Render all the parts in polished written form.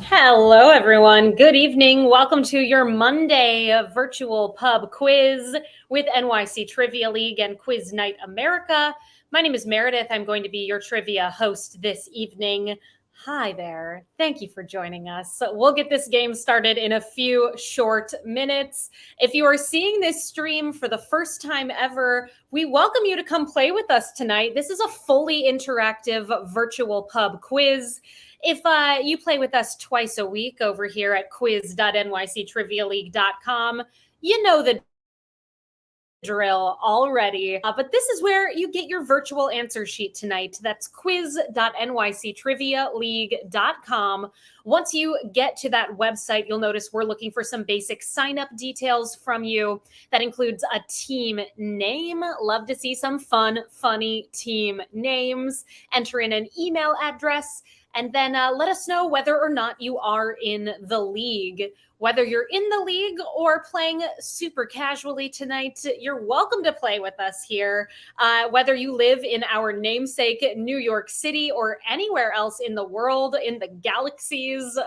Hello, everyone. Good evening. Welcome to your Monday virtual pub quiz with NYC Trivia League and Quiz Night America. My name is Meredith. I'm going to be your trivia host this evening. Hi there. Thank you for joining us. We'll get this game started in a few short minutes. If you are seeing this stream for the first time ever, we welcome you to come play with us tonight. This is a fully interactive virtual pub quiz. If you play with us twice a week over here at quiz.nyctrivialeague.com, you know the drill already. But this is where you get your virtual answer sheet tonight. That's quiz.nyctrivialeague.com. Once you get to that website, you'll notice we're looking for some basic sign-up details from you. That includes a team name. Love to see some funny team names. Enter in an email address. And then let us know whether or not you are in the league. Whether you're in the league or playing super casually tonight, you're welcome to play with us here. Whether you live in our namesake New York City or anywhere else in the world, in the galaxies,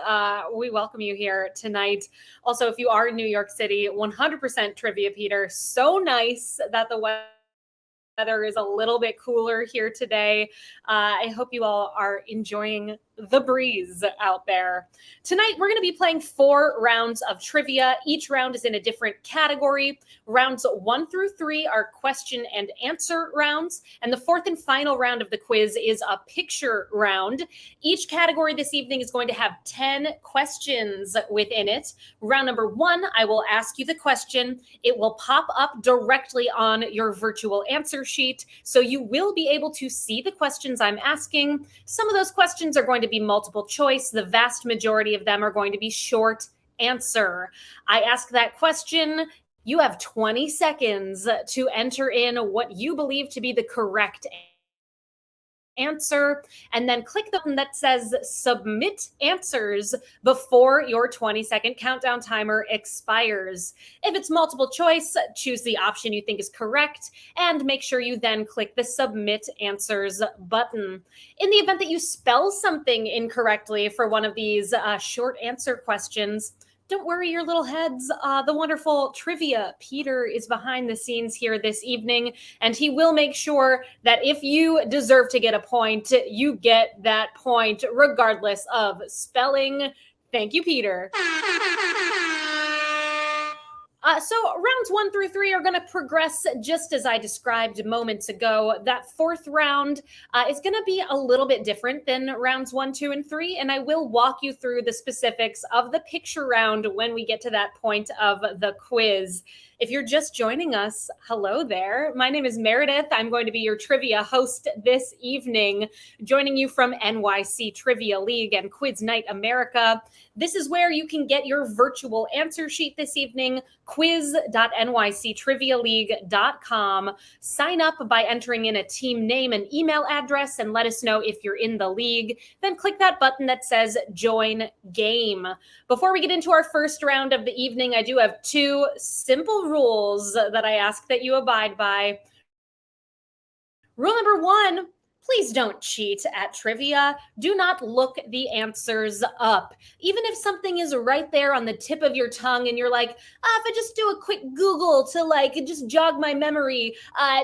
we welcome you here tonight. Also, if you are in New York City, 100% Trivia Peter. So nice that the weather is a little bit cooler here today. I hope you all are enjoying the breeze out there. Tonight, we're going to be playing 4 rounds of trivia. Each round is in a different category. Rounds 1 through 3 are question and answer rounds. And the 4th and final round of the quiz is a picture round. Each category this evening is going to have 10 questions within it. Round number 1, I will ask you the question. It will pop up directly on your virtual answer sheet. So you will be able to see the questions I'm asking. Some of those questions are going to be multiple choice. The vast majority of them are going to be short answer. I ask that question. You have 20 seconds to enter in what you believe to be the correct answer, and then click the button that says submit answers before your 20-second countdown timer expires. If it's multiple choice, choose the option you think is correct and make sure you then click the submit answers button. In the event that you spell something incorrectly for one of these short answer questions, don't worry your little heads. The wonderful Trivia Peter is behind the scenes here this evening, and he will make sure that if you deserve to get a point, you get that point regardless of spelling. Thank you, Peter. So rounds 1 through 3 are going to progress just as I described moments ago. That 4th round is going to be a little bit different than rounds 1, 2, and 3, and I will walk you through the specifics of the picture round when we get to that point of the quiz. If you're just joining us, hello there. My name is Meredith. I'm going to be your trivia host this evening, joining you from NYC Trivia League and Quiz Night America. This is where you can get your virtual answer sheet this evening, quiz.nyctrivialeague.com. Sign up by entering in a team name and email address and let us know if you're in the league. Then click that button that says join game. Before we get into our first round of the evening, I do have 2 simple rules that I ask that you abide by. Rule number 1, please don't cheat at trivia. Do not look the answers up. Even if something is right there on the tip of your tongue and you're like, if I just do a quick Google to just jog my memory,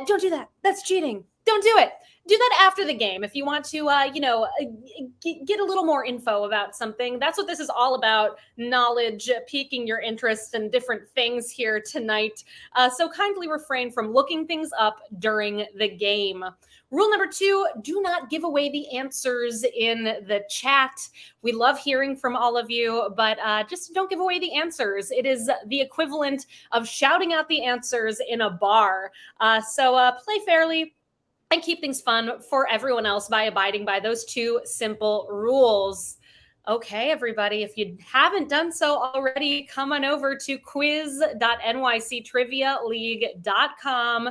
don't do that. That's cheating. Don't do it. Do that after the game if you want to, get a little more info about something. That's what this is all about, knowledge, piquing your interest in different things here tonight. So kindly refrain from looking things up during the game. Rule number 2, do not give away the answers in the chat. We love hearing from all of you, but just don't give away the answers. It is the equivalent of shouting out the answers in a bar. So play fairly and keep things fun for everyone else by abiding by those 2 simple rules. Okay, everybody, if you haven't done so already, come on over to quiz.nyctrivialeague.com.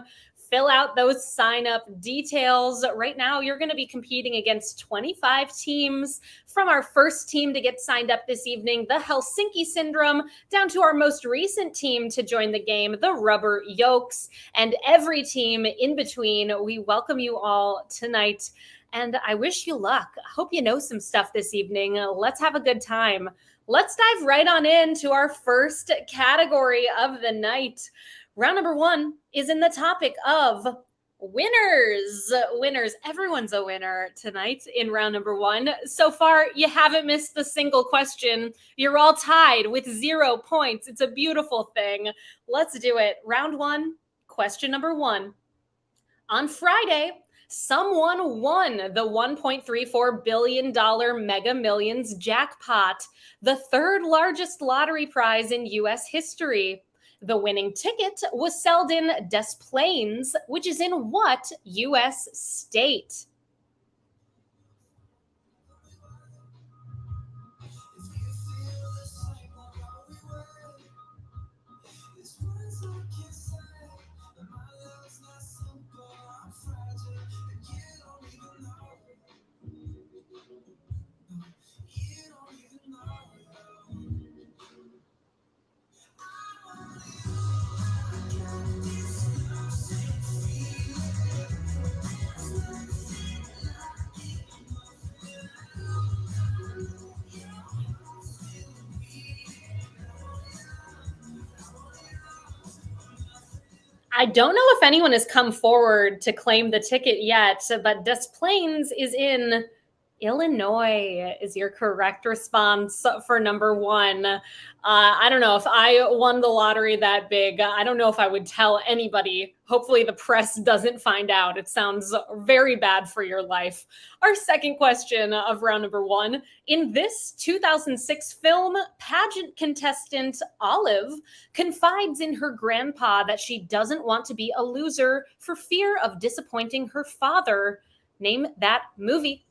fill out those sign up details. Right now, you're going to be competing against 25 teams, from our first team to get signed up this evening, the Helsinki Syndrome, down to our most recent team to join the game, the Rubber Yolks, and every team in between. We welcome you all tonight, and I wish you luck. I hope you know some stuff this evening. Let's have a good time. Let's dive right on into our first category of the night. Round number one is in the topic of winners. Winners. Everyone's a winner tonight in round number one. So far, you haven't missed a single question. You're all tied with 0 points. It's a beautiful thing. Let's do it. Round one, question number one. On Friday, someone won the $1.34 billion Mega Millions jackpot, the third largest lottery prize in U.S. history. The winning ticket was sold in Des Plaines, which is in what U.S. state? I don't know if anyone has come forward to claim the ticket yet, but Des Plaines is in Illinois is your correct response for number one. I don't know if I won the lottery that big. I don't know if I would tell anybody. Hopefully the press doesn't find out. It sounds very bad for your life. Our second question of round number one. In this 2006 film, pageant contestant Olive confides in her grandpa that she doesn't want to be a loser for fear of disappointing her father. Name that movie.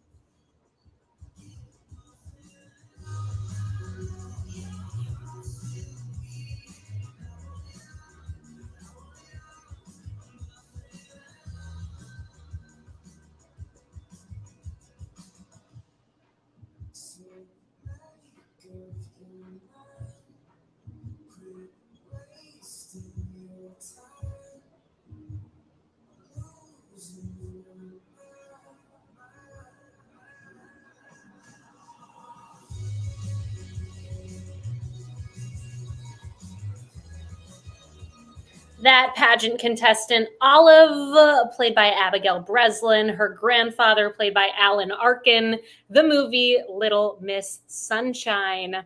That pageant contestant, Olive, played by Abigail Breslin, her grandfather, played by Alan Arkin, the movie Little Miss Sunshine.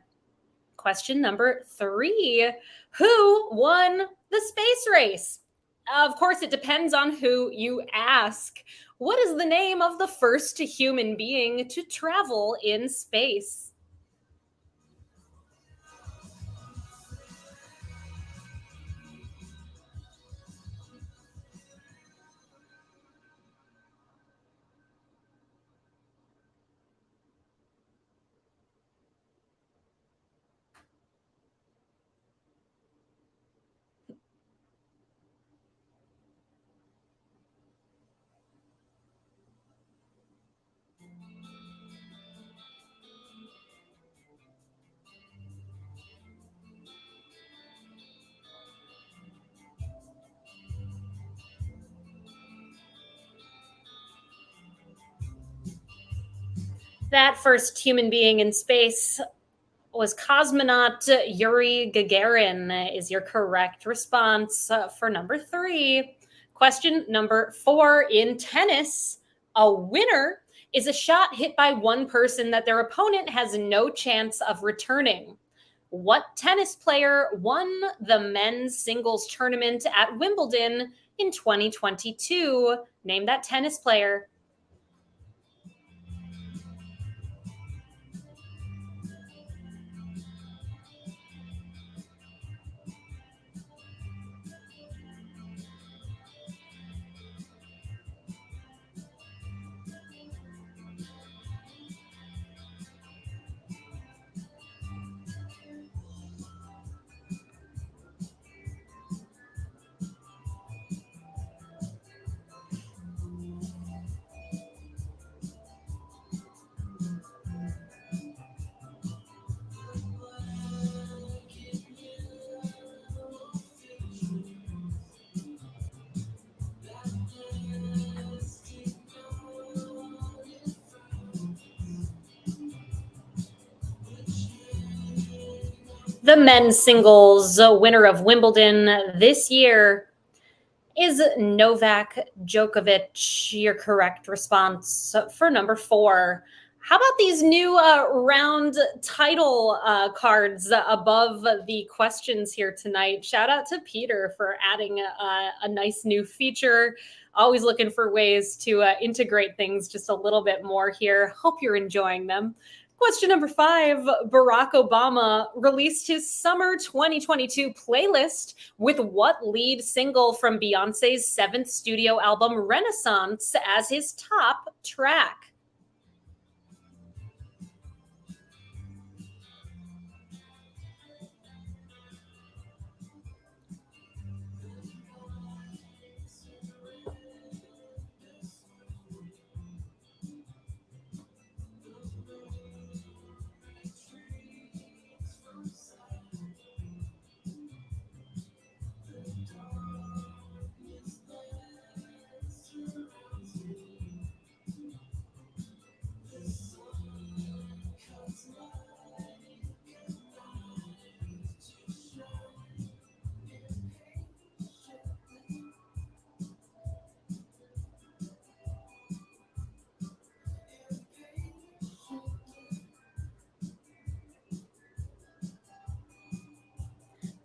Question number three. Who won the space race? Of course, it depends on who you ask. What is the name of the first human being to travel in space? That first human being in space was cosmonaut Yuri Gagarin, is your correct response for number three. Question number four. In tennis, a winner is a shot hit by one person that their opponent has no chance of returning. What tennis player won the men's singles tournament at Wimbledon in 2022? Name that tennis player. men's singles winner of Wimbledon this year is Novak Djokovic. Your correct response for number 4. How about these new round title cards above the questions here tonight? Shout out to Peter for adding a nice new feature. Always looking for ways to integrate things just a little bit more here. Hope you're enjoying them. Question number 5, Barack Obama released his summer 2022 playlist with what lead single from Beyonce's 7th studio album, Renaissance, as his top track?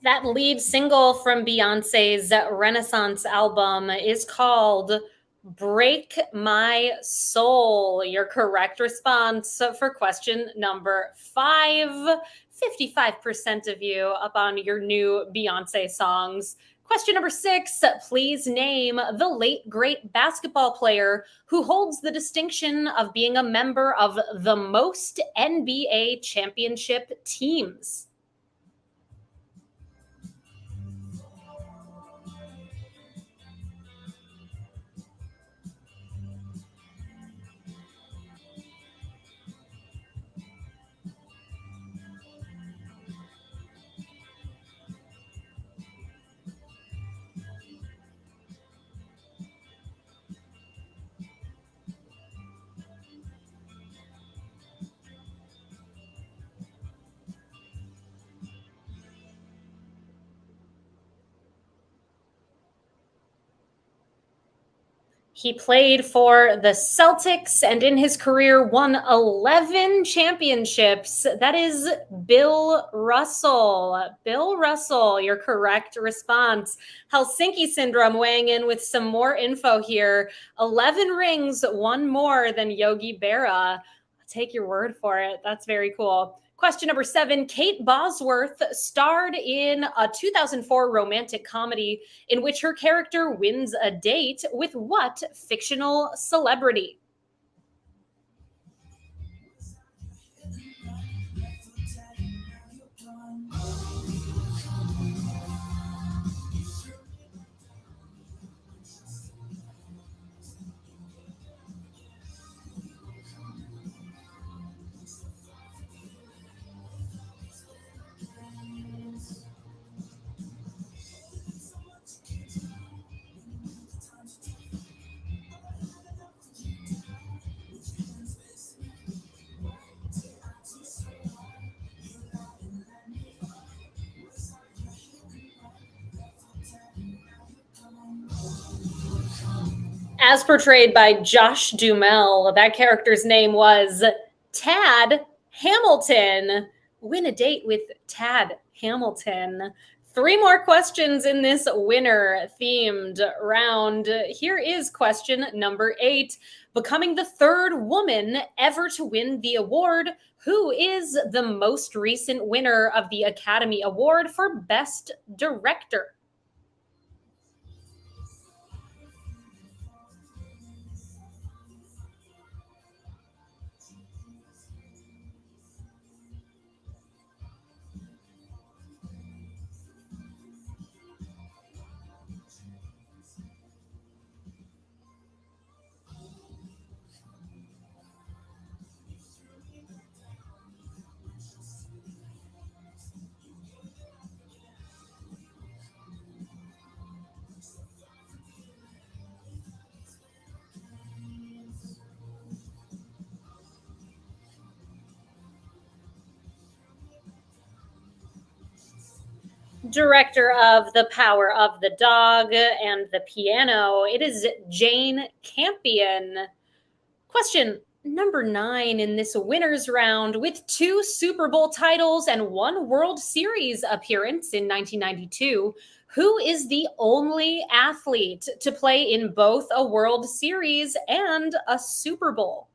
That lead single from Beyonce's Renaissance album is called Break My Soul. Your correct response for question number 5. 55% of you up on your new Beyonce songs. Question number 6, please name the late great basketball player who holds the distinction of being a member of the most NBA championship teams. He played for the Celtics and in his career won 11 championships. That is Bill Russell. Bill Russell, your correct response. Helsinki Syndrome weighing in with some more info here. 11 rings, one more than Yogi Berra. I'll take your word for it. That's very cool. Question number 7, Kate Bosworth starred in a 2004 romantic comedy in which her character wins a date with what fictional celebrity? As portrayed by Josh Duhamel, that character's name was Tad Hamilton. Win a date with Tad Hamilton. 3 more questions in this winner-themed round. Here is question number 8. Becoming the 3rd woman ever to win the award, who is the most recent winner of the Academy Award for Best Director? Director of The Power of the Dog and the Piano, it is Jane Campion. Question number 9 in this winners round. With 2 Super Bowl titles and 1 World Series appearance in 1992, who is the only athlete to play in both a World Series and a Super Bowl?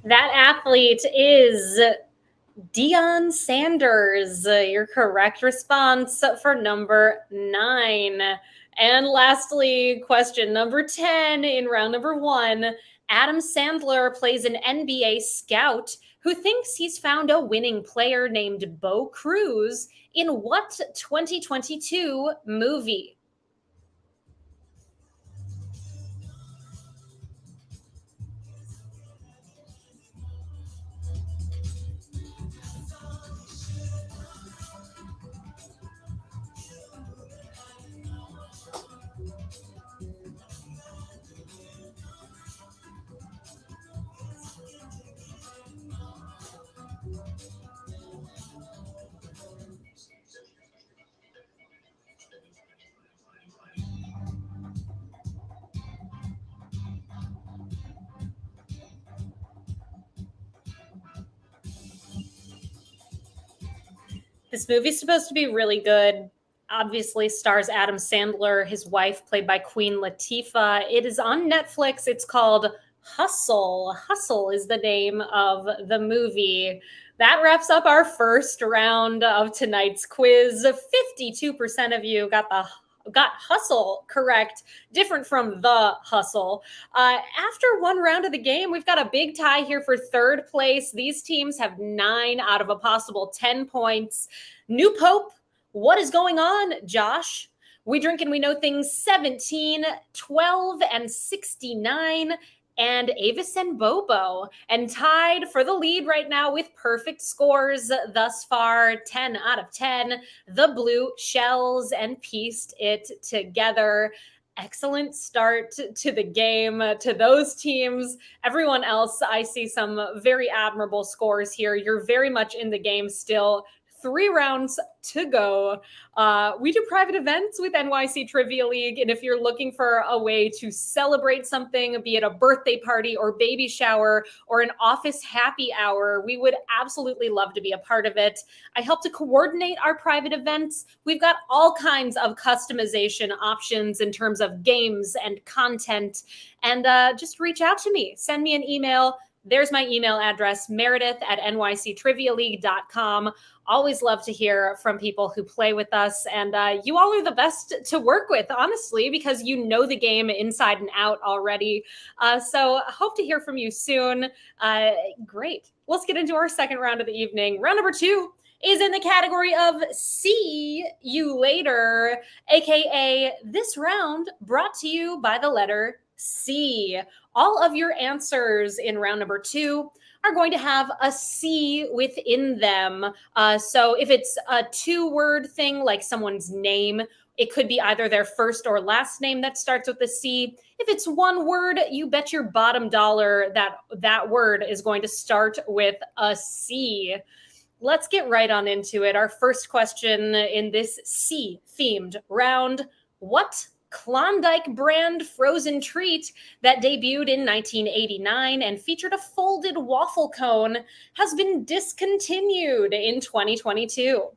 That athlete is Deion Sanders. Your correct response for number 9. And lastly, question number 10 in round number 1. Adam Sandler plays an NBA scout who thinks he's found a winning player named Bo Cruz in what 2022 movie? This movie's supposed to be really good. Obviously, stars Adam Sandler, his wife, played by Queen Latifah. It is on Netflix. It's called Hustle. Hustle is the name of the movie. That wraps up our first round of tonight's quiz. 52% of you got hustle correct, different from the hustle. After one round of the game, we've got a big tie here for third place. These teams have 9 out of a possible 10 points. New Pope, what is going on, Josh? We Drink and We Know Things 17, 12, and 69. And Avis and Bobo, and tied for the lead right now with perfect scores thus far, 10 out of 10. The Blue Shells and Pieced It Together. Excellent start to the game to those teams. Everyone else, I see some very admirable scores here. You're very much in the game still. 3 rounds to go. We do private events with NYC Trivia League, and if you're looking for a way to celebrate something, be it a birthday party or baby shower or an office happy hour, we would absolutely love to be a part of it. I help to coordinate our private events. We've got all kinds of customization options in terms of games and content, and just reach out to me. Send me an email. There's my email address, meredith@nyctrivialeague.com. Always love to hear from people who play with us. And you all are the best to work with, honestly, because you know the game inside and out already. So hope to hear from you soon. Great. Let's get into our second round of the evening. Round number 2 is in the category of See You Later, aka this round brought to you by the letter C. All of your answers in round number 2 are going to have a C within them. So if it's a 2-word thing like someone's name, it could be either their first or last name that starts with a C. If it's 1 word, you bet your bottom dollar that that word is going to start with a C. Let's get right on into it. Our first question in this C-themed round: what Klondike brand frozen treat that debuted in 1989 and featured a folded waffle cone has been discontinued in 2022?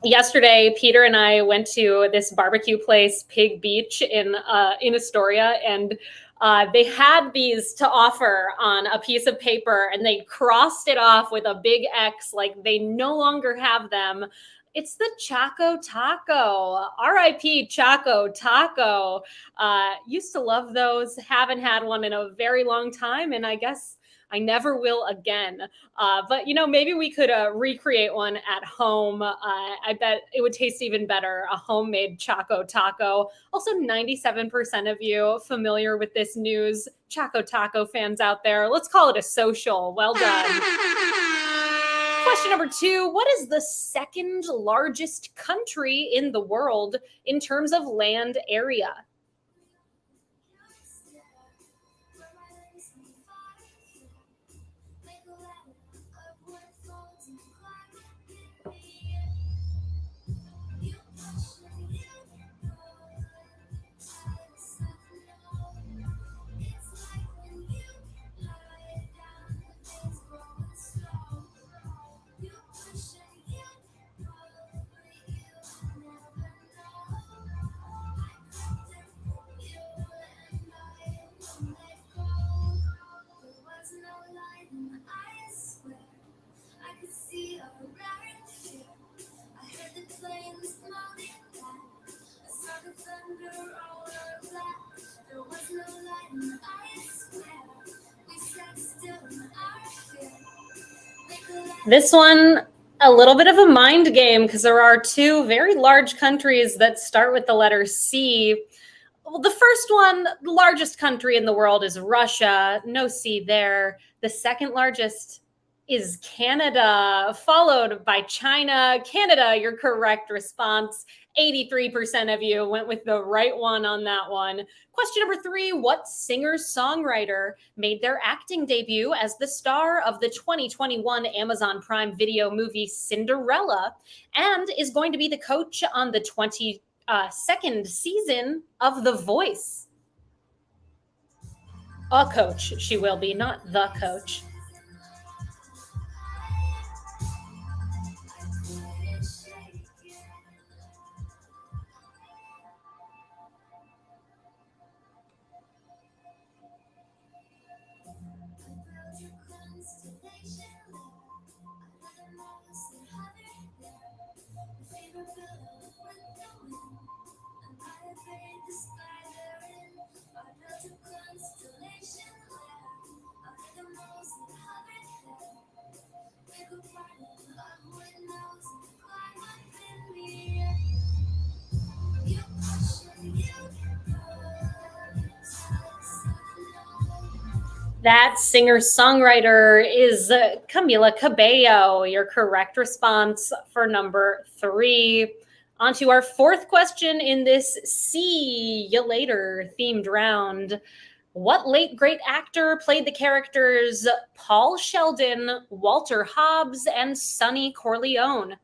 Yesterday, Peter and I went to this barbecue place, Pig Beach, in Astoria, and they had these to offer on a piece of paper, and they crossed it off with a big X, like they no longer have them. It's the Choco Taco. R.I.P. Choco Taco. Used to love those. Haven't had one in a very long time, and I guess I never will again. But maybe we could recreate one at home. I bet it would taste even better, a homemade Choco Taco. Also, 97% of you familiar with this news. Choco Taco fans out there, let's call it a social. Well done. Question number 2, what is the second largest country in the world in terms of land area? This one, a little bit of a mind game, because there are 2 very large countries that start with the letter C. Well, the first one, the largest country in the world, is Russia. No C there. The second largest is Canada, followed by China. Canada, your correct response. 83% of you went with the right one on that one. Question number 3, what singer-songwriter made their acting debut as the star of the 2021 Amazon Prime Video movie Cinderella and is going to be the coach on the 22nd season of The Voice? A coach, she will be, not the coach. That singer-songwriter is Camila Cabello. Your correct response for number 3. On to our 4th question in this See You Later themed round. What late great actor played the characters Paul Sheldon, Walter Hobbs, and Sonny Corleone?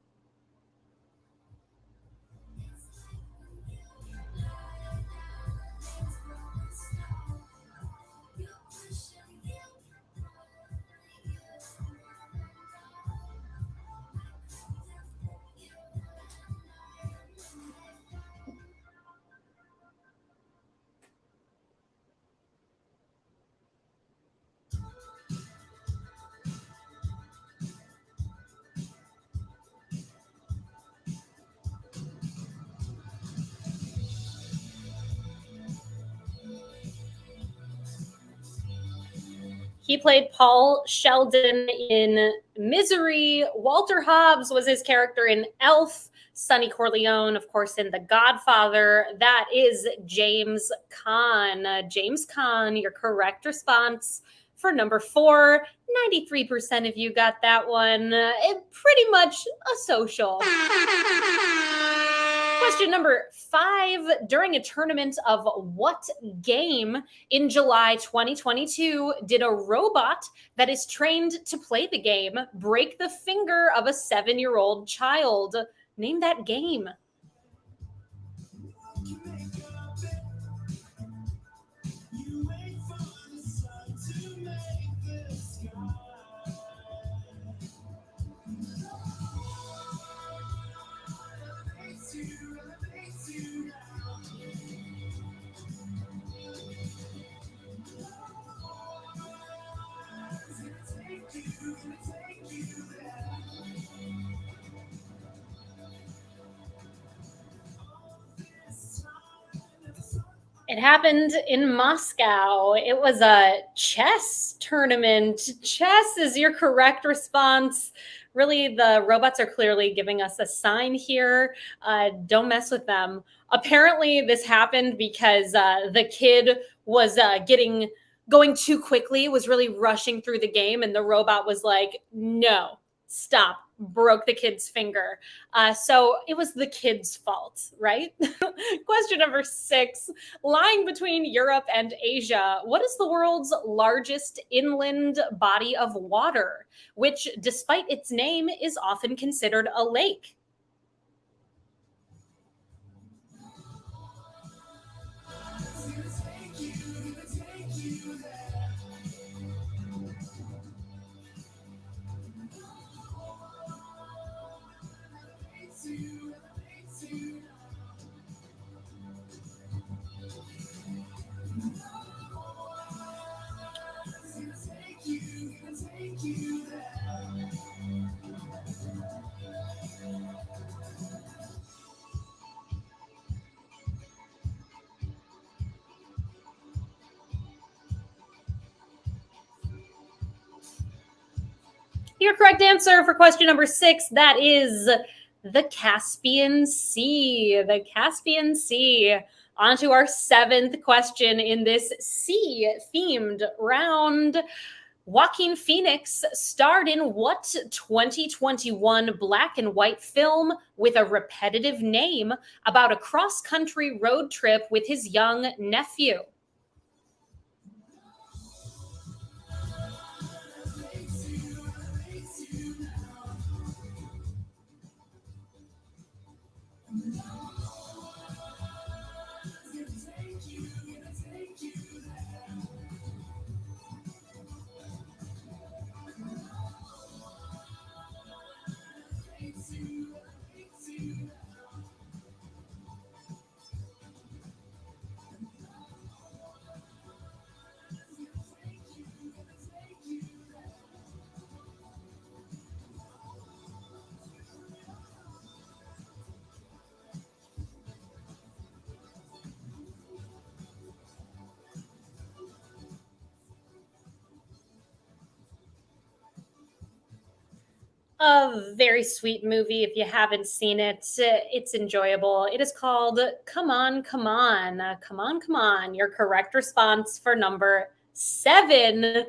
He played Paul Sheldon in Misery. Walter Hobbs was his character in Elf. Sonny Corleone, of course, in The Godfather. That is James Caan. James Caan, your correct response for number 4. 93% of you got that one. Pretty much a social. Question number 5. During a tournament of what game in July 2022 did a robot that is trained to play the game break the finger of a 7-year-old child? Name that game. It happened in Moscow. It was a chess tournament. Chess is your correct response. Really, the robots are clearly giving us a sign here. Don't mess with them. Apparently, this happened because the kid was getting going too quickly, was really rushing through the game, and the robot was like, "No, stop!" Broke the kid's finger. So it was the kid's fault, right? Question number 6. Lying between Europe and Asia, what is the world's largest inland body of water, which, despite its name, is often considered a lake? Your correct answer for question number 6, that is the Caspian Sea. The Caspian Sea. On to our 7th question in this sea-themed round. Joaquin Phoenix starred in what 2021 black and white film with a repetitive name about a cross-country road trip with his young nephew? A very sweet movie. If you haven't seen it, it's enjoyable. It is called Come On, Come On. Come On, Come On. Your correct response for number 7.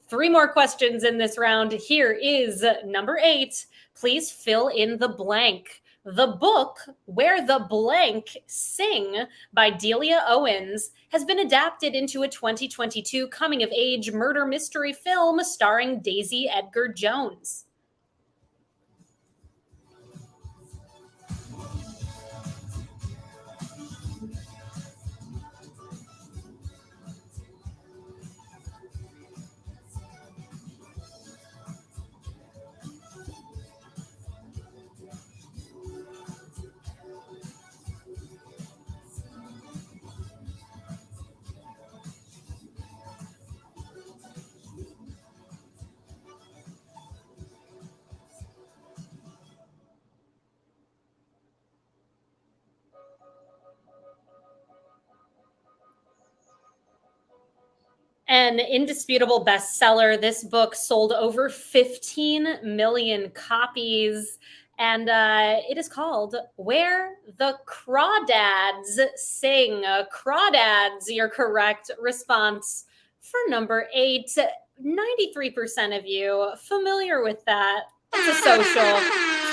3 more questions in this round. Here is number 8. Please fill in the blank. The book Where the Blank Sing by Delia Owens has been adapted into a 2022 coming of age murder mystery film starring Daisy Edgar Jones. An indisputable bestseller. This book sold over 15 million copies, and it is called Where the Crawdads Sing. Crawdads, your correct response for number 8. 93% of you familiar with that. It's a social.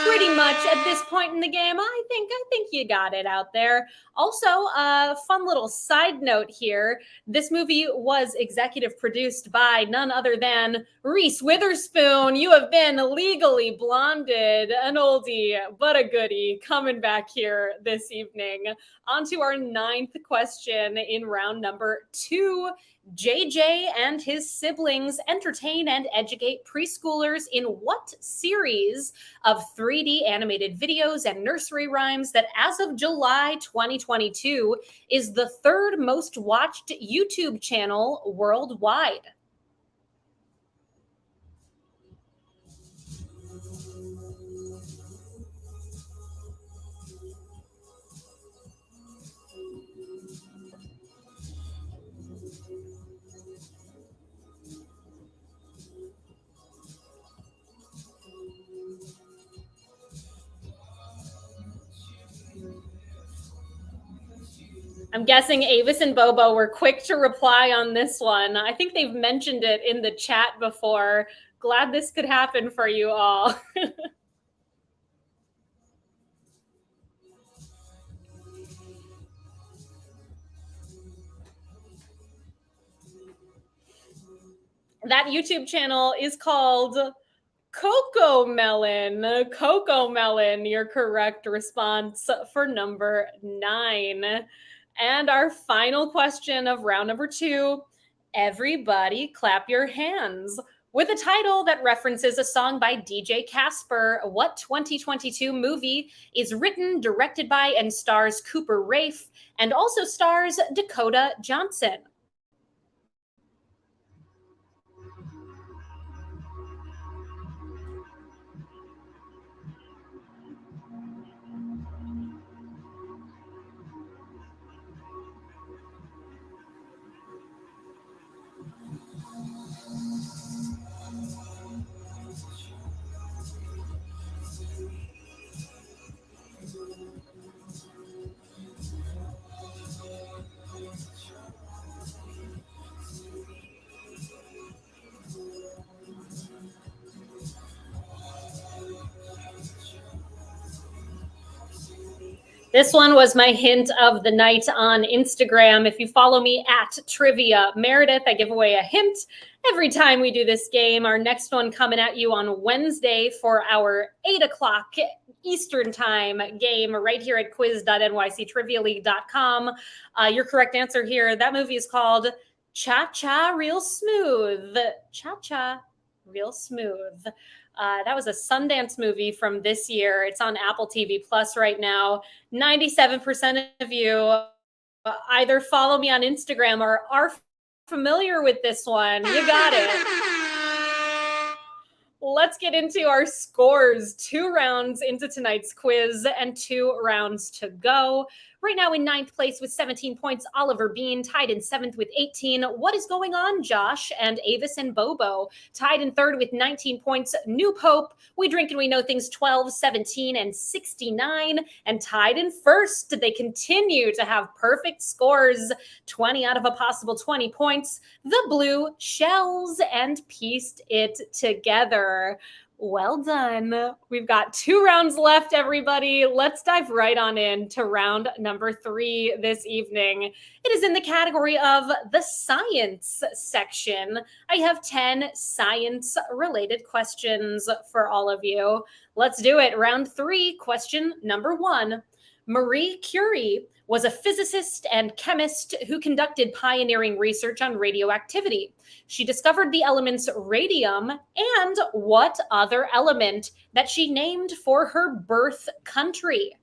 Pretty much at this point in the game, I think you got it out there. Also, a fun little side note here. This movie was executive produced by none other than Reese Witherspoon. You have been legally blonded, an oldie but a goodie, coming back here this evening. On to our 9th question in round number 2. JJ and his siblings entertain and educate preschoolers in what series of 3D animated videos and nursery rhymes that, as of July 2022, is the 3rd most watched YouTube channel worldwide? I'm guessing Avis and Bobo were quick to reply on this one. I think they've mentioned it in the chat before. Glad this could happen for you all. That YouTube channel is called Coco Melon. Coco Melon, your correct response for number 9. And our final question of round number 2. Everybody clap your hands. With a title that references a song by DJ Casper, what 2022 movie is written, directed by, and stars Cooper Raiff, and also stars Dakota Johnson? This one was my hint of the night on Instagram. If you follow me at Trivia Meredith, I give away a hint every time we do this game. Our next one coming at you on Wednesday for our 8 o'clock Eastern time game right here at quiz.nyctrivialeague.com. Your correct answer here, that movie is called Cha-Cha Real Smooth. Cha-Cha Real Smooth. That was a Sundance movie from this year. It's on Apple TV Plus right now. 97% of you either follow me on Instagram or are familiar with this one. You got it. Let's get into our scores. 2 rounds into tonight's quiz and 2 rounds to go. Right now in 9th place with 17 points, Oliver Bean, tied in 7th with 18. What is going on, Josh and Avis and Bobo? Tied in 3rd with 19 points, New Pope, We Drink and We Know Things, 12, 17, and 69. And tied in 1st, they continue to have perfect scores, 20 out of a possible 20 points. The Blue Shells, and pieced it together. Well done. We've got 2 rounds left, everybody. Let's dive right on in to round number 3 this evening. It is in the category of the science section. I have 10 science-related questions for all of you. Let's do it. Round 3, question number 1. Marie Curie was a physicist and chemist who conducted pioneering research on radioactivity. She discovered the elements radium and what other element that she named for her birth country?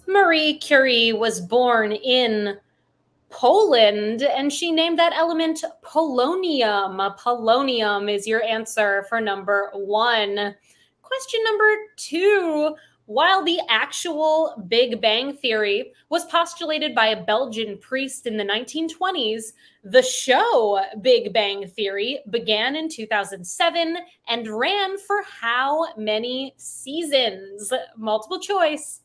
Marie Curie was born in Poland, and she named that element polonium. Polonium is your answer for number 1. Question number 2. While the actual Big Bang Theory was postulated by a Belgian priest in the 1920s, the show Big Bang Theory began in 2007 and ran for how many seasons? Multiple choice.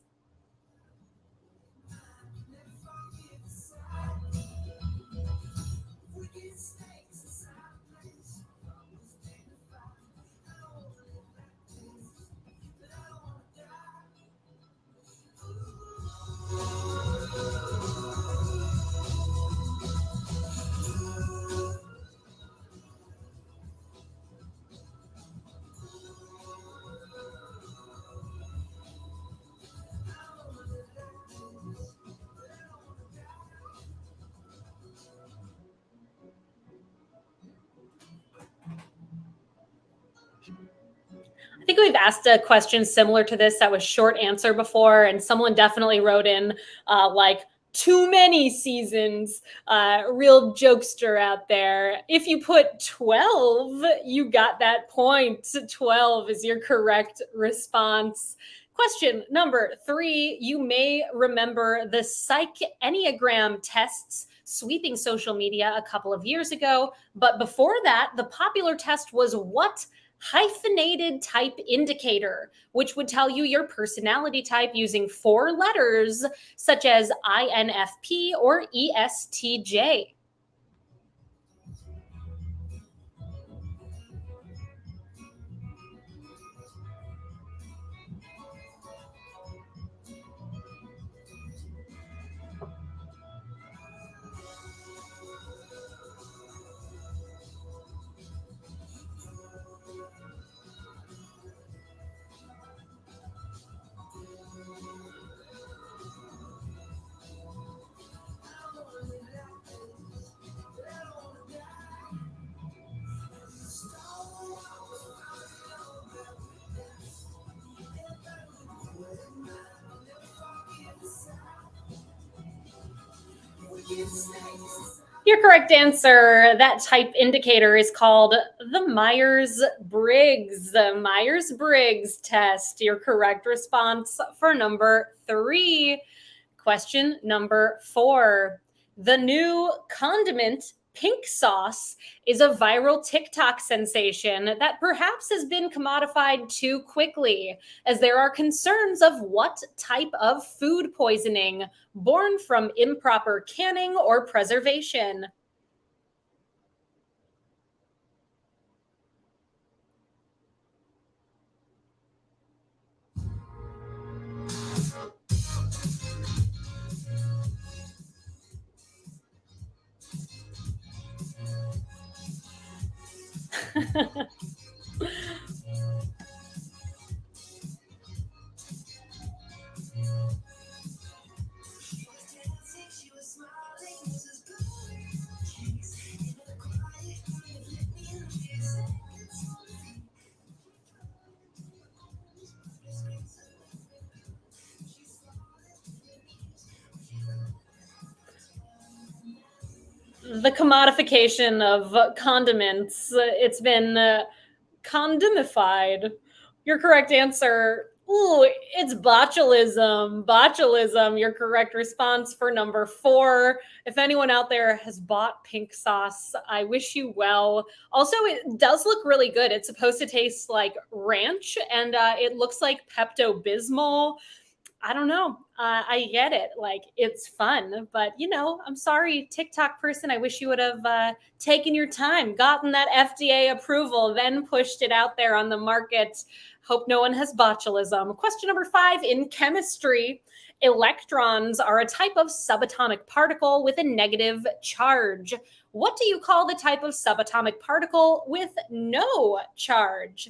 think we've asked a question similar to this that was short answer before, and someone definitely wrote in like too many seasons. Real jokester out there. If you put 12, you got that point. 12 is your correct response. Question number 3. You may remember the Psych Enneagram tests sweeping social media a couple of years ago. But before that, the popular test was what hyphenated type indicator, which would tell you your personality type using 4 letters, such as INFP or ESTJ. Your correct answer, that type indicator, is called the Myers-Briggs. The Myers-Briggs test. Your correct response for number 3. Question number 4. The new condiment pink sauce is a viral TikTok sensation that perhaps has been commodified too quickly, as there are concerns of what type of food poisoning born from improper canning or preservation. The commodification of condiments, it's been condimified. Your correct answer, ooh, it's botulism. Botulism, your correct response for number 4. If anyone out there has bought pink sauce, I wish you well. Also, it does look really good. It's supposed to taste like ranch, and it looks like Pepto-Bismol. I don't know. I get it. Like, it's fun, but I'm sorry, TikTok person. I wish you would have taken your time, gotten that FDA approval, then pushed it out there on the market. Hope no one has botulism. Question number 5. In chemistry, electrons are a type of subatomic particle with a negative charge. What do you call the type of subatomic particle with no charge?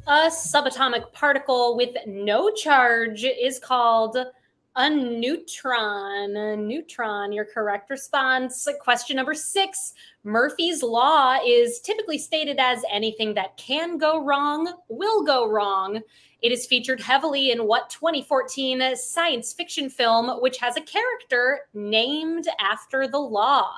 A subatomic particle with no charge is called a neutron. A neutron, your correct response. Question number 6. Murphy's Law is typically stated as anything that can go wrong will go wrong. It is featured heavily in what 2014 science fiction film which has a character named after the law?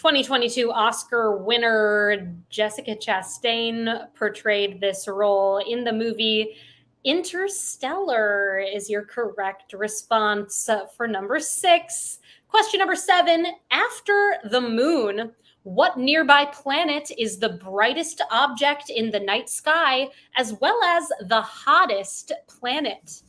2022 Oscar winner Jessica Chastain portrayed this role in the movie Interstellar is your correct response for number 6. Question number 7. After the moon, what nearby planet is the brightest object in the night sky, as well as the hottest planet?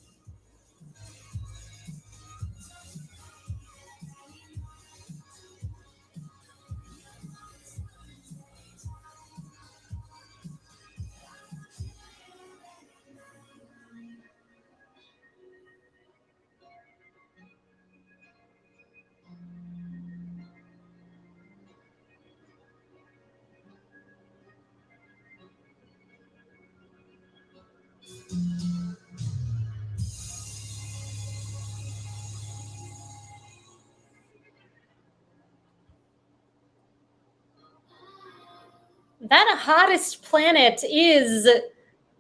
That hottest planet is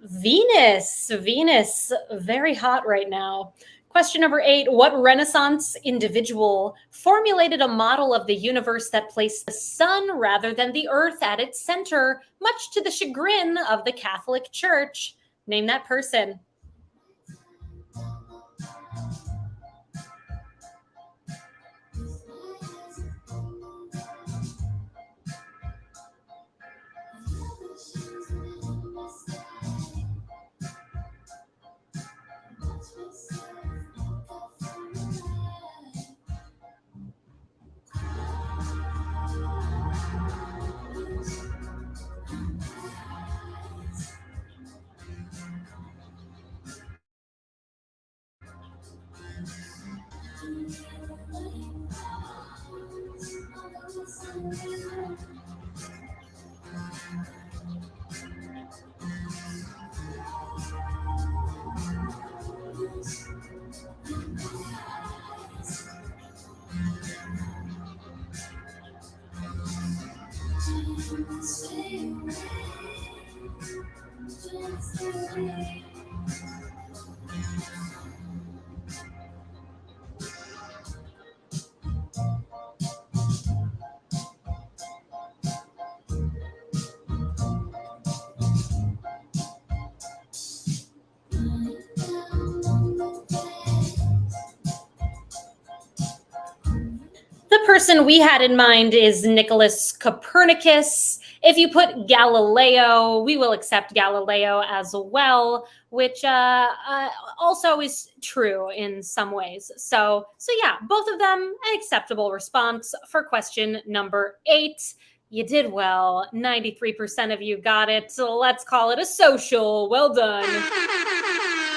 Venus. Venus, very hot right now. Question number 8. What Renaissance individual formulated a model of the universe that placed the sun rather than the earth at its center, much to the chagrin of the Catholic Church? Name that person. The person we had in mind is Nicholas Copernicus. If you put Galileo, we will accept Galileo as well, which also is true in some ways. So yeah, both of them an acceptable response for question number 8. You did well. 93% of you got it. So let's call it a social. Well done.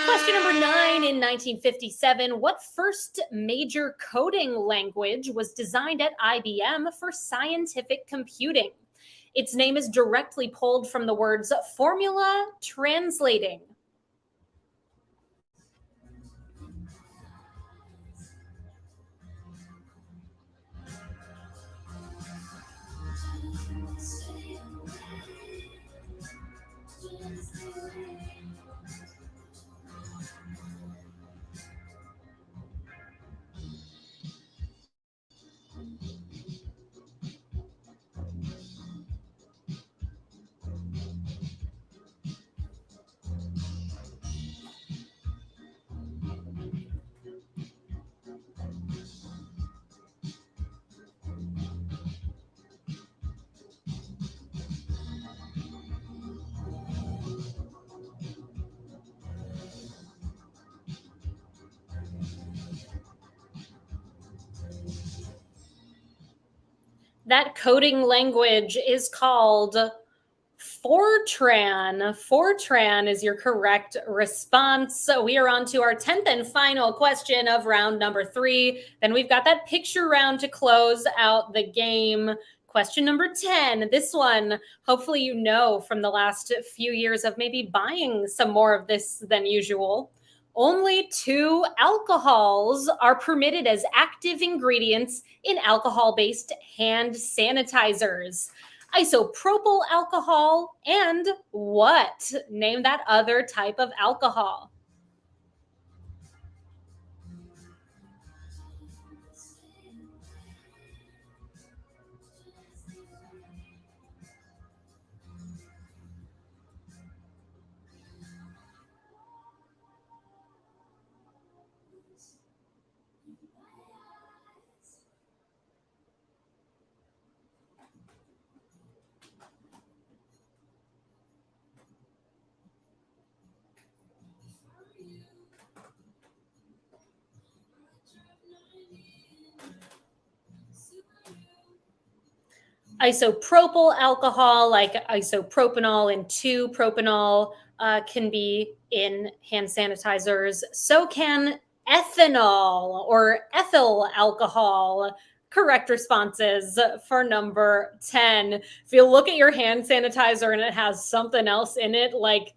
Question number 9. In 1957, what first major coding language was designed at IBM for scientific computing? Its name is directly pulled from the words formula translating. That coding language is called Fortran. Fortran is your correct response. So we are on to our 10th and final question of round number 3. Then we've got that picture round to close out the game. Question number 10. This one, hopefully you know from the last few years of maybe buying some more of this than usual. Only 2 alcohols are permitted as active ingredients in alcohol-based hand sanitizers. Isopropyl alcohol and what? Name that other type of alcohol. Isopropyl alcohol, like isopropanol and 2-propanol, can be in hand sanitizers. So can ethanol or ethyl alcohol. Correct responses for number 10. If you look at your hand sanitizer and it has something else in it, like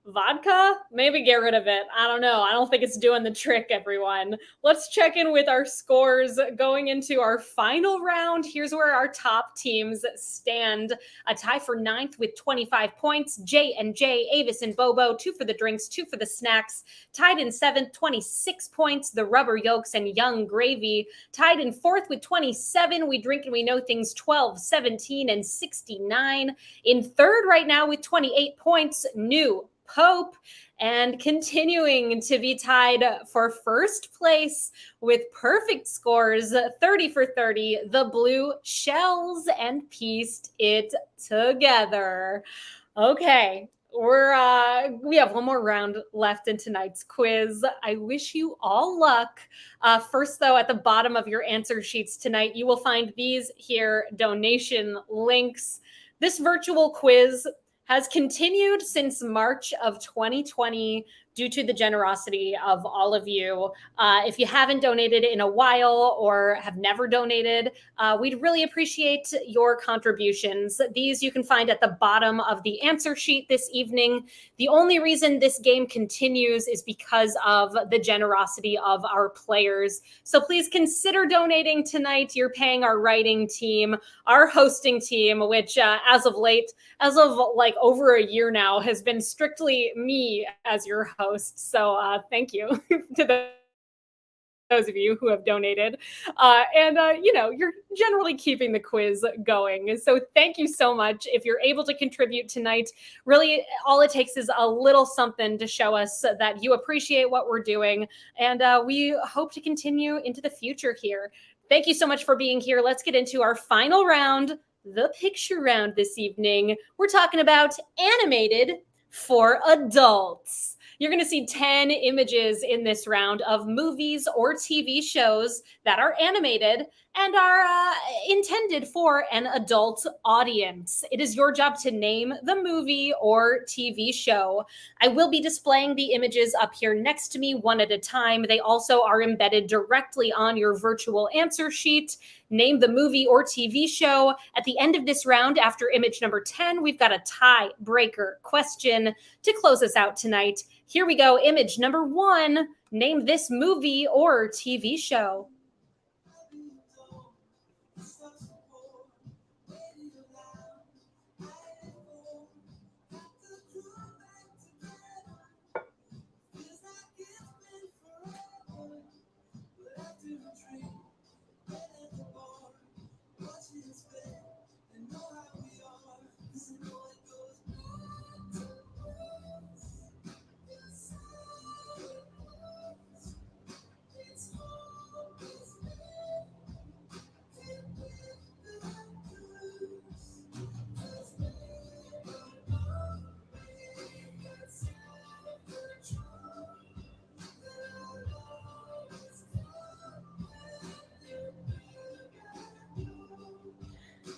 vodka, maybe get rid of it. I don't know. I don't think it's doing the trick, everyone. Let's check in with our scores going into our final round. Here's where our top teams stand. A tie for ninth with 25 points. J and J, Avis and Bobo, 2 for the drinks, 2 for the snacks. Tied in seventh, 26 points. The Rubber Yolks and Young Gravy. Tied in fourth with 27. We Drink and We Know Things, 12, 17, and 69. In third right now with 28 points, New Pope, and continuing to be tied for first place with perfect scores, 30 for 30, the Blue Shells, and pieced it together. Okay, we have one more round left in tonight's quiz. I wish you all luck. First, though, at the bottom of your answer sheets tonight, you will find these here donation links. This virtual quiz has continued since March of 2020 due to the generosity of all of you. If you haven't donated in a while or have never donated, we'd really appreciate your contributions. These you can find at the bottom of the answer sheet this evening. The only reason this game continues is because of the generosity of our players. So please consider donating tonight. You're paying our writing team, our hosting team, which as of like over a year now has been strictly me as your host. So thank you to those of you who have donated. You're generally keeping the quiz going. So thank you so much. If you're able to contribute tonight, really all it takes is a little something to show us that you appreciate what we're doing. And we hope to continue into the future here. Thank you so much for being here. Let's get into our final round, the picture round this evening. We're talking about animated for adults. You're going to see 10 images in this round of movies or TV shows that are animated and are intended for an adult audience. It is your job to name the movie or TV show. I will be displaying the images up here next to me one at a time. They also are embedded directly on your virtual answer sheet. Name the movie or TV show. At the end of this round, after image number 10, we've got a tiebreaker question to close us out tonight. Here we go. Image number 1. Name this movie or TV show.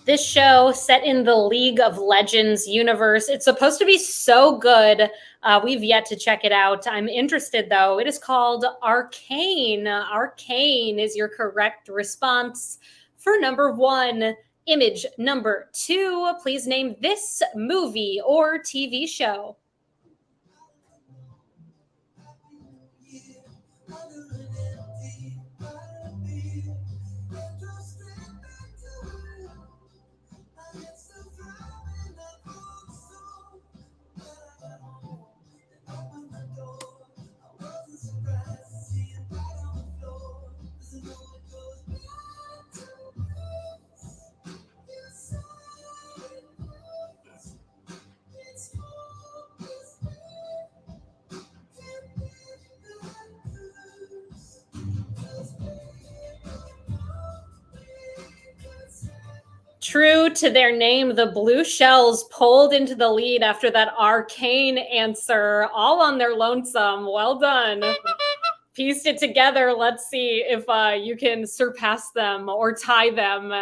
This show set in the League of Legends universe. It's supposed to be so good. We've yet to check it out. I'm interested, though. It is called Arcane. Arcane is your correct response for number 1. Image number 2. Please name this movie or TV show. True to their name, the Blue Shells pulled into the lead after that arcane answer, all on their lonesome. Well done. Pieced it together. Let's see if you can surpass them or tie them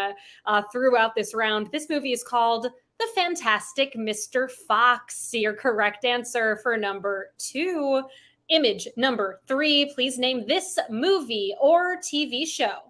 throughout this round. This movie is called The Fantastic Mr. Fox. Your correct answer for number 2. Image number 3. Please name this movie or TV show.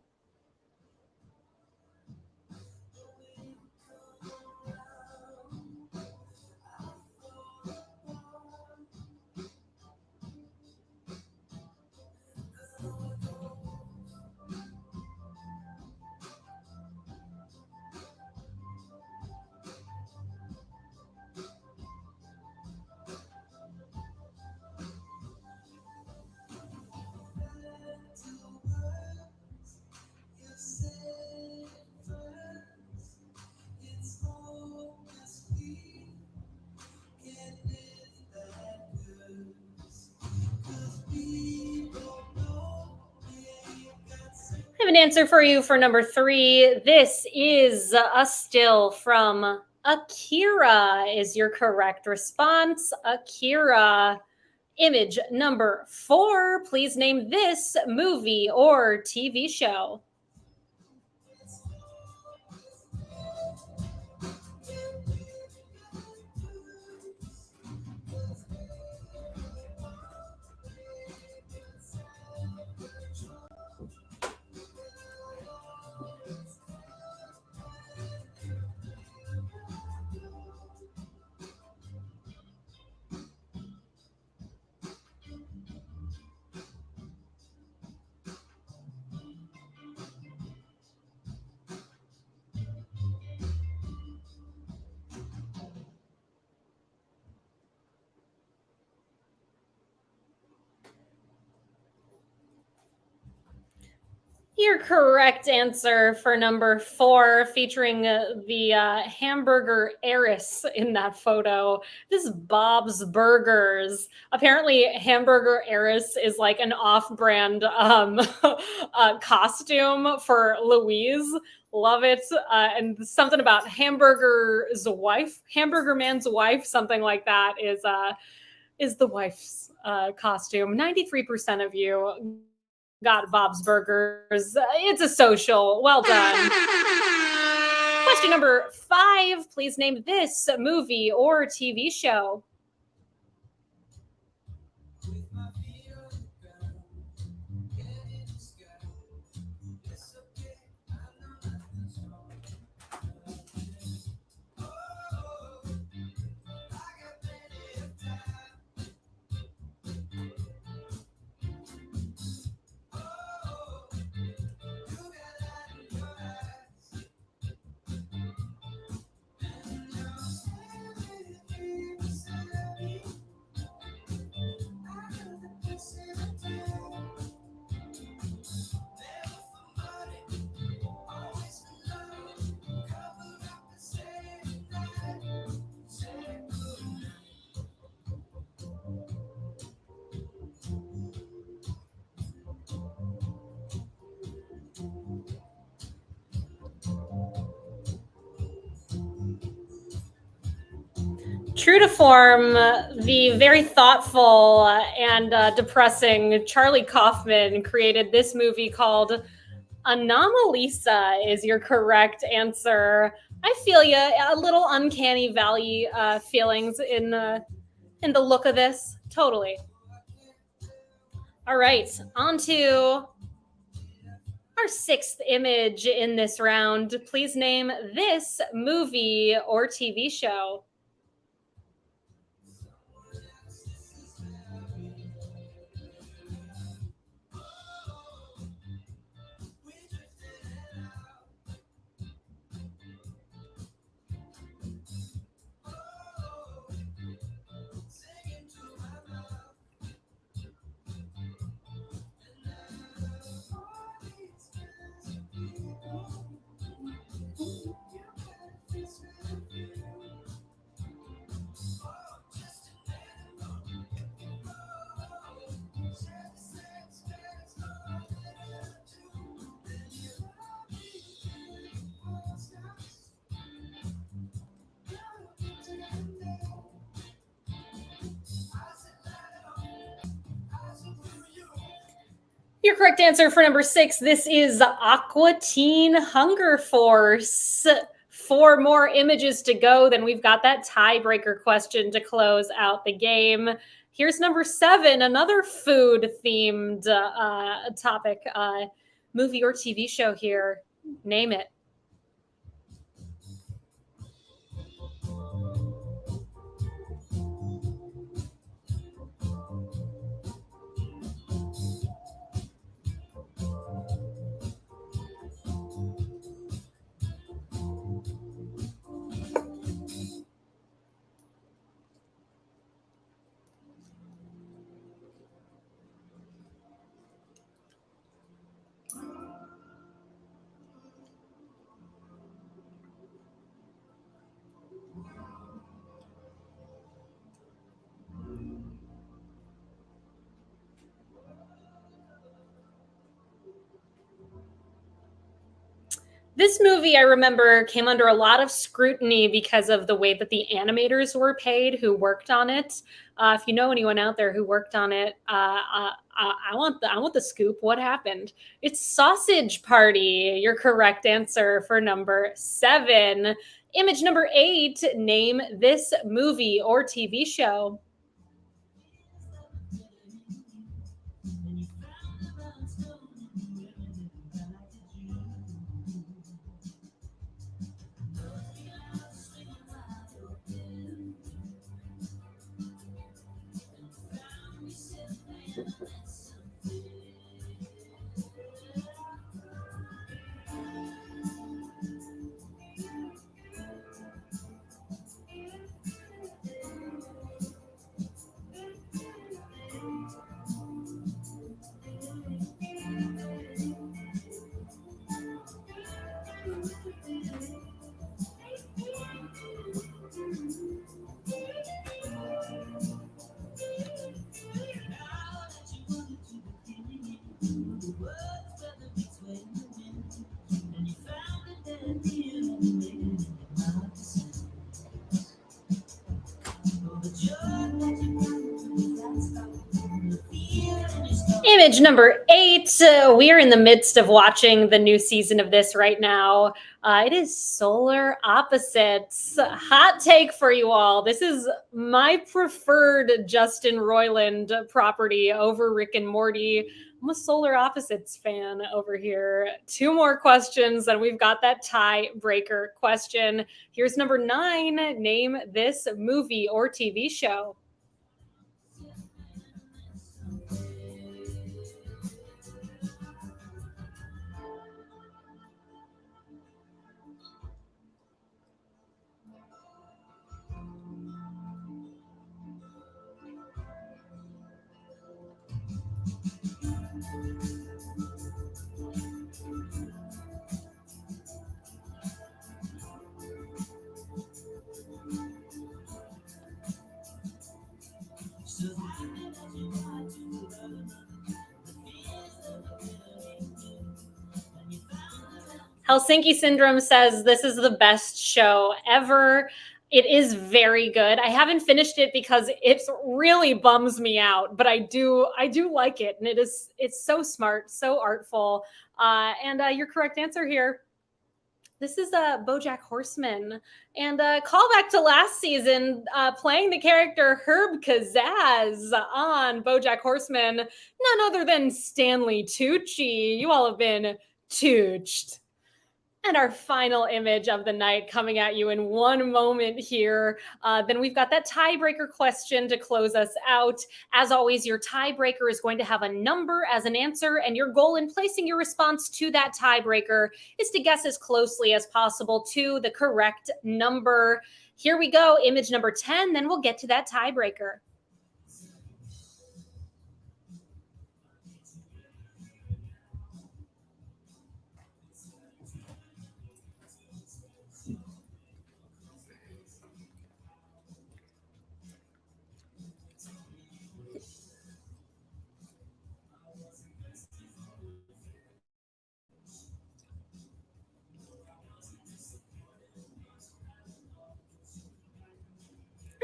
I have an answer for you for number 3. This is a still from Akira is your correct response. Akira. Image number 4. Please name this movie or TV show. Your correct answer for number 4, featuring the hamburger heiress in that photo. This is Bob's Burgers. Apparently, hamburger heiress is like an off-brand costume for Louise. Love it. And something about hamburger man's wife, something like that is the wife's costume. 93% of you got Bob's Burgers. It's a social. Well done. Question number 5. Please name this movie or TV show. True to form, the very thoughtful and depressing Charlie Kaufman created this movie called Anomalisa is your correct answer. I feel you. A little uncanny valley feelings in the look of this. Totally. All right, on to our 6th image in this round. Please name this movie or TV show. Your correct answer for number 6, this is Aqua Teen Hunger Force. 4 more images to go, then we've got that tiebreaker question to close out the game. Here's number 7, another food-themed topic, movie or TV show here. Name it. This movie, I remember, came under a lot of scrutiny because of the way that the animators were paid who worked on it. If you know anyone out there who worked on it, I want the scoop. What happened? It's Sausage Party. Your correct answer for number 7. Image number 8. Name this movie or TV show. Image number 8. We are in the midst of watching the new season of this right now. It is Solar Opposites. Hot take for you all. This is my preferred Justin Roiland property over Rick and Morty. I'm a Solar Opposites fan over here. 2 more questions, and we've got that tiebreaker question. Here's number 9. Name this movie or TV show. Helsinki Syndrome says this is the best show ever. It is very good. I haven't finished it because it really bums me out, but I do like it, and it's so smart, so artful. And your correct answer here. This is BoJack Horseman, and callback to last season, playing the character Herb Kazaz on BoJack Horseman, none other than Stanley Tucci. You all have been tooched. And our final image of the night coming at you in one moment here. Then we've got that tiebreaker question to close us out. As always, your tiebreaker is going to have a number as an answer, and your goal in placing your response to that tiebreaker is to guess as closely as possible to the correct number. Here we go, image number 10, then we'll get to that tiebreaker.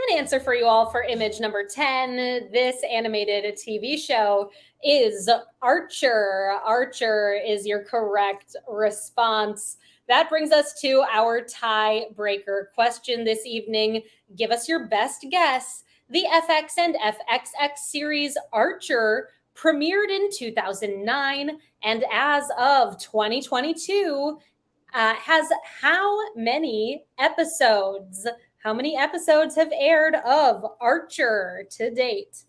And answer for you all for image number 10. This animated TV show is Archer. Archer is your correct response. That brings us to our tiebreaker question this evening. Give us your best guess. The FX and FXX series Archer premiered in 2009 and as of 2022 has how many episodes? How many episodes have aired of Archer to date?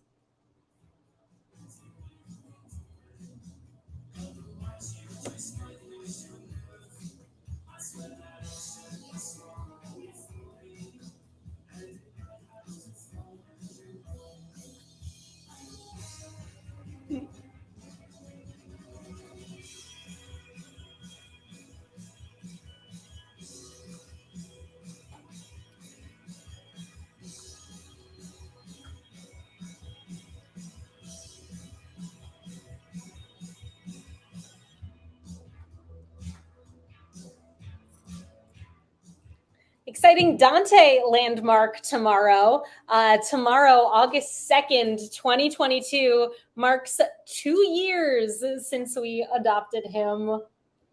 Exciting Dante landmark tomorrow. Tomorrow, August 2nd, 2022, marks 2 years since we adopted him.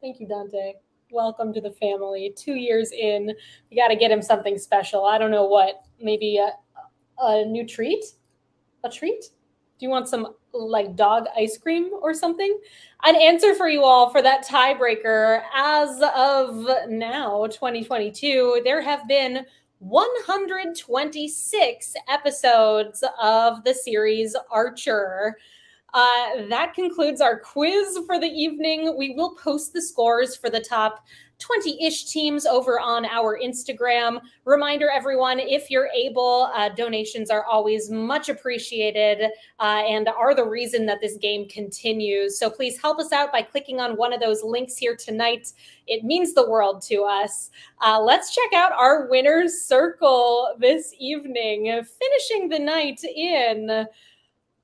Thank you, Dante. Welcome to the family. 2 years in. We got to get him something special. I don't know what. Maybe a new treat? A treat? Do you want some like dog ice cream or something? An answer for you all for that tiebreaker. As of now, 2022, there have been 126 episodes of the series Archer. That concludes our quiz for the evening. We will post the scores for the top 20-ish teams over on our Instagram. Reminder, everyone, if you're able, donations are always much appreciated and are the reason that this game continues. So please help us out by clicking on one of those links here tonight. It means the world to us. Let's check out our winner's circle this evening, finishing the night in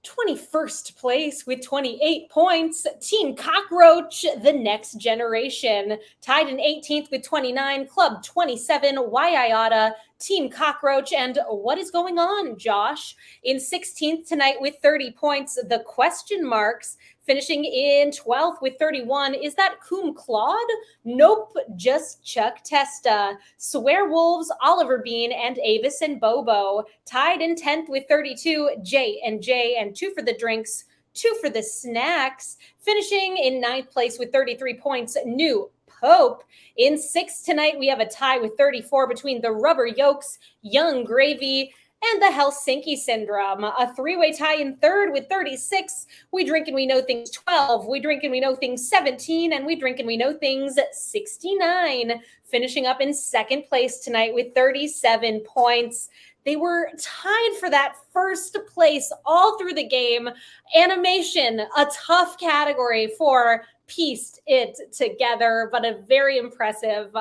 21st place with 28 points, Team Cockroach, The Next Generation. Tied in 18th with 29, Club 27, Why Iota, Team Cockroach, and What Is Going On, Josh? In 16th tonight with 30 points, The Question Marks. Finishing in 12th with 31, is that Cum Claude? Nope, just Chuck Testa. Swearwolves, Oliver Bean, and Avis and Bobo. Tied in 10th with 32, J and J, and 2 for the drinks, 2 for the snacks. Finishing in 9th place with 33 points, New Pope. In 6th tonight, we have a tie with 34 between the Rubber Yolks, Young Gravy, and the Helsinki Syndrome. A 3-way tie in 3rd with 36. We Drink and We Know Things 12. We Drink and We Know Things 17. And We Drink and We Know Things 69. Finishing up in 2nd place tonight with 37 points. They were tied for that first place all through the game. Animation, a tough category for pieced it together, but a very impressive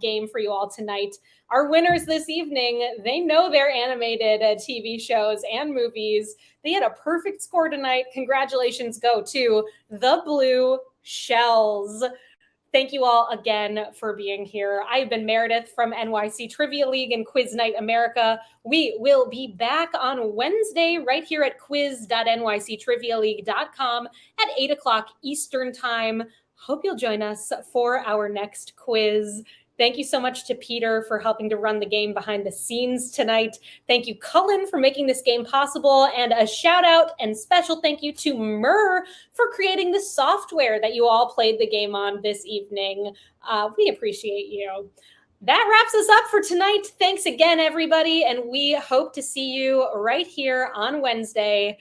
game for you all tonight. Our winners this evening, they know their animated TV shows and movies. They had a perfect score tonight. Congratulations go to the Blue Shells. Thank you all again for being here. I've been Meredith from NYC Trivia League and Quiz Night America. We will be back on Wednesday right here at quiz.nyctrivialeague.com at 8 o'clock Eastern Time. Hope you'll join us for our next quiz. Thank you so much to Peter for helping to run the game behind the scenes tonight. Thank you, Cullen, for making this game possible. And a shout out and special thank you to Murr for creating the software that you all played the game on this evening. We appreciate you. That wraps us up for tonight. Thanks again, everybody. And we hope to see you right here on Wednesday.